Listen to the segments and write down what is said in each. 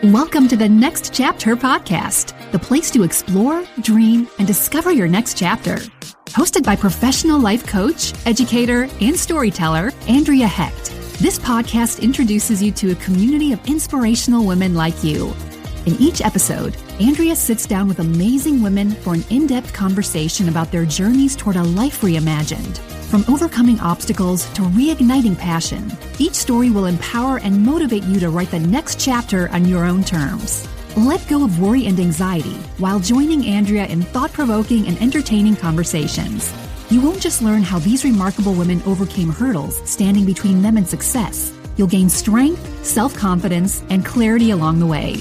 Welcome to the Next Chapter podcast, the place to explore, dream, and discover your next chapter. Hosted by professional life coach, educator, and storyteller, Andrea Hecht. This podcast introduces you to a community of inspirational women like you. In each episode, Andrea sits down with amazing women for an in-depth conversation about their journeys toward a life reimagined. From overcoming obstacles to reigniting passion, each story will empower and motivate you to write the next chapter on your own terms. Let go of worry and anxiety while joining Andrea in thought-provoking and entertaining conversations. You won't just learn how these remarkable women overcame hurdles standing between them and success. You'll gain strength, self-confidence, and clarity along the way.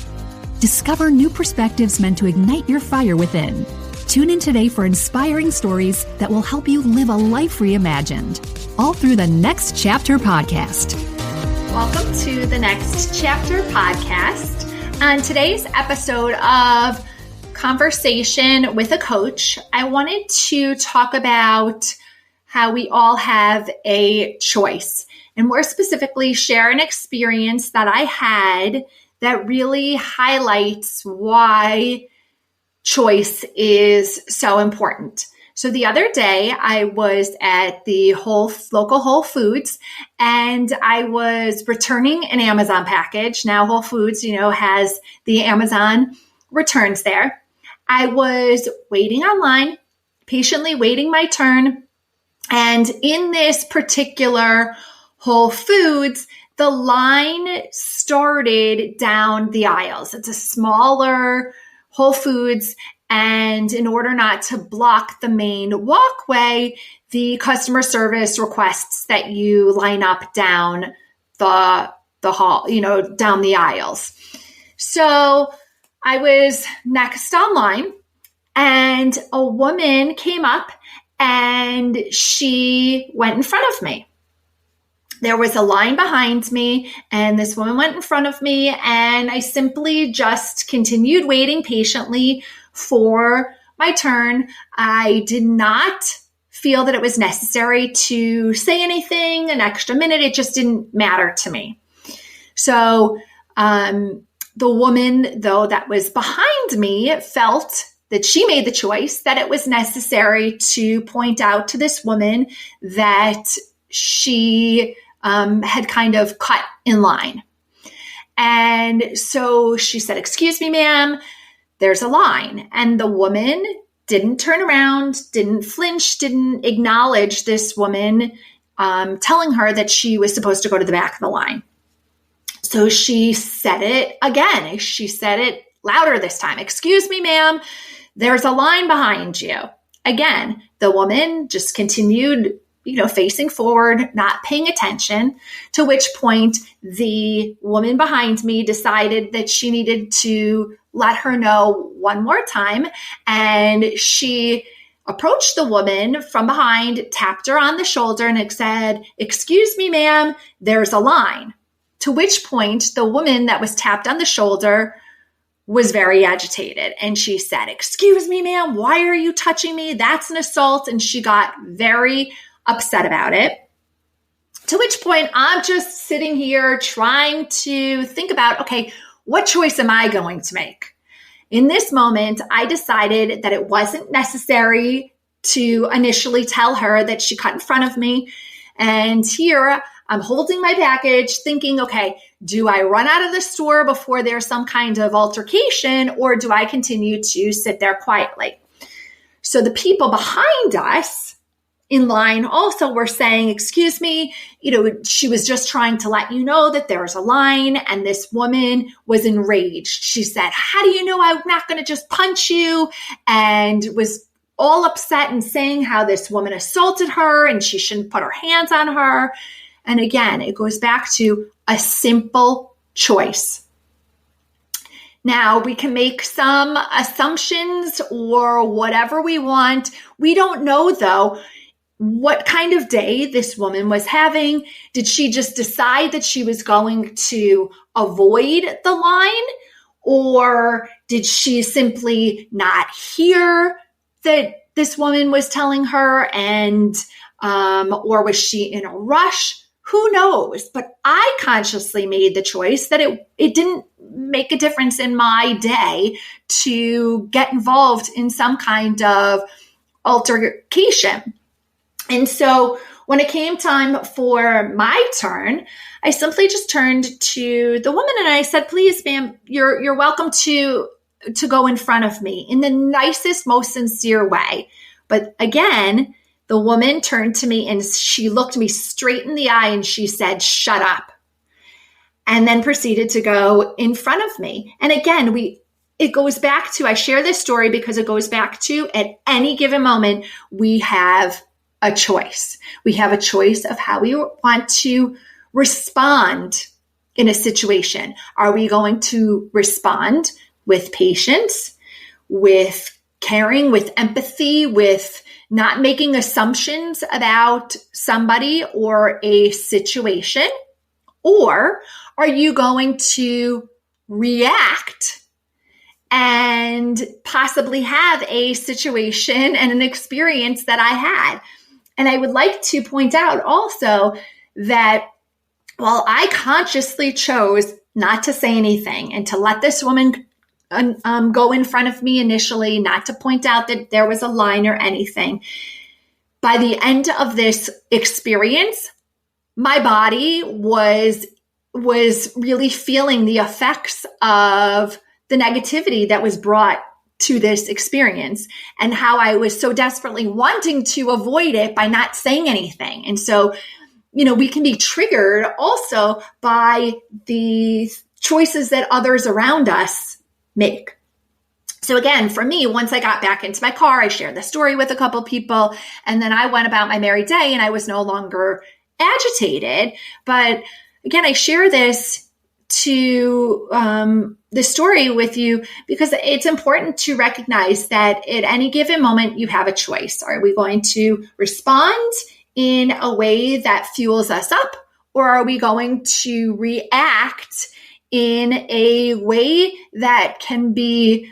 Discover new perspectives meant to ignite your fire within. Tune in today for inspiring stories that will help you live a life reimagined. All through the Next Chapter podcast. Welcome to the Next Chapter podcast. On today's episode of Conversation with a Coach, I wanted to talk about how we all have a choice, and more specifically, share an experience that I had that really highlights why choice is so important. So the other day I was at the local Whole Foods and I was returning an Amazon package. Now Whole Foods, has the Amazon returns there. I was waiting online, patiently waiting my turn. And in this particular Whole Foods, the line started down the aisles. It's a smaller Whole Foods, and in order not to block the main walkway, the customer service requests that you line up down the hall, down the aisles. So I was next online, and a woman came up and she went in front of me. There was a line behind me, and this woman went in front of me, and I simply just continued waiting patiently for my turn. I did not feel that it was necessary to say anything an extra minute. It just didn't matter to me. So the woman, though, that was behind me felt that she made the choice that it was necessary to point out to this woman that she had kind of cut in line. And so she said, "Excuse me, ma'am, there's a line." And the woman didn't turn around, didn't flinch, didn't acknowledge this woman telling her that she was supposed to go to the back of the line. So she said it again. She said it louder this time. "Excuse me, ma'am, there's a line behind you." Again, the woman just continued facing forward, not paying attention, to which point the woman behind me decided that she needed to let her know one more time. And she approached the woman from behind, tapped her on the shoulder, and said, "Excuse me, ma'am, there's a line." To which point the woman that was tapped on the shoulder was very agitated. And she said, "Excuse me, ma'am, why are you touching me? That's an assault." And she got very upset about it. To which point I'm just sitting here trying to think about, okay, what choice am I going to make? In this moment, I decided that it wasn't necessary to initially tell her that she cut in front of me. And here I'm holding my package thinking, okay, do I run out of the store before there's some kind of altercation, or do I continue to sit there quietly? So the people behind us in line also were saying, "Excuse me, she was just trying to let you know that there's a line." And this woman was enraged. She said, "How do you know I'm not going to just punch you?" And was all upset and saying how this woman assaulted her and she shouldn't put her hands on her. And again, it goes back to a simple choice. Now, we can make some assumptions or whatever we want. We don't know, though, what kind of day this woman was having. Did she just decide that she was going to avoid the line? Or did she simply not hear that this woman was telling her, and or was she in a rush? Who knows? But I consciously made the choice that it didn't make a difference in my day to get involved in some kind of altercation. And so when it came time for my turn, I simply just turned to the woman and I said, please, ma'am, you're welcome to go in front of me in the nicest, most sincere way. But again, the woman turned to me and she looked me straight in the eye and she said, shut up. And then proceeded to go in front of me. And again, it goes back to, I share this story because it goes back to, at any given moment, we have a choice. We have a choice of how we want to respond in a situation. Are we going to respond with patience, with caring, with empathy, with not making assumptions about somebody or a situation? Or are you going to react and possibly have a situation and an experience that I had? And I would like to point out also that while I consciously chose not to say anything and to let this woman go in front of me initially, not to point out that there was a line or anything, by the end of this experience, my body was really feeling the effects of the negativity that was brought to this experience and how I was so desperately wanting to avoid it by not saying anything. And so, we can be triggered also by the choices that others around us make. So again, for me, once I got back into my car, I shared the story with a couple people, and then I went about my merry day and I was no longer agitated. But again, I share this the story with you because it's important to recognize that at any given moment, you have a choice. Are we going to respond in a way that fuels us up, or are we going to react in a way that can be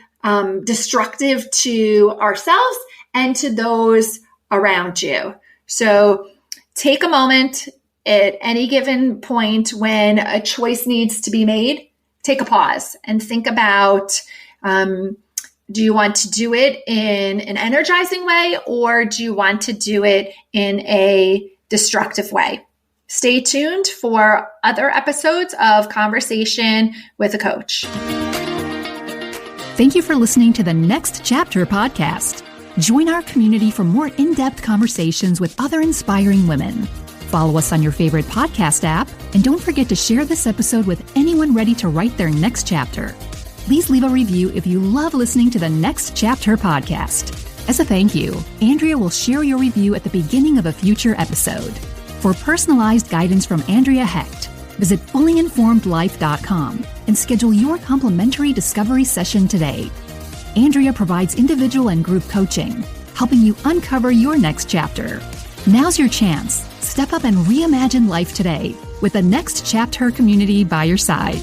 destructive to ourselves and to those around you? So take a moment at any given point when a choice needs to be made. Take a pause and think about, do you want to do it in an energizing way, or do you want to do it in a destructive way? Stay tuned for other episodes of Conversation with a Coach. Thank you for listening to the Next Chapter podcast. Join our community for more in-depth conversations with other inspiring women. Follow us on your favorite podcast app, and don't forget to share this episode with anyone ready to write their next chapter. Please leave a review if you love listening to the Next Chapter podcast. As a thank you, Andrea will share your review at the beginning of a future episode. For personalized guidance from Andrea Hecht, visit fullyinformedlife.com and schedule your complimentary discovery session today. Andrea provides individual and group coaching, helping you uncover your next chapter. Now's your chance. Step up and reimagine life today with the Next Chapter community by your side.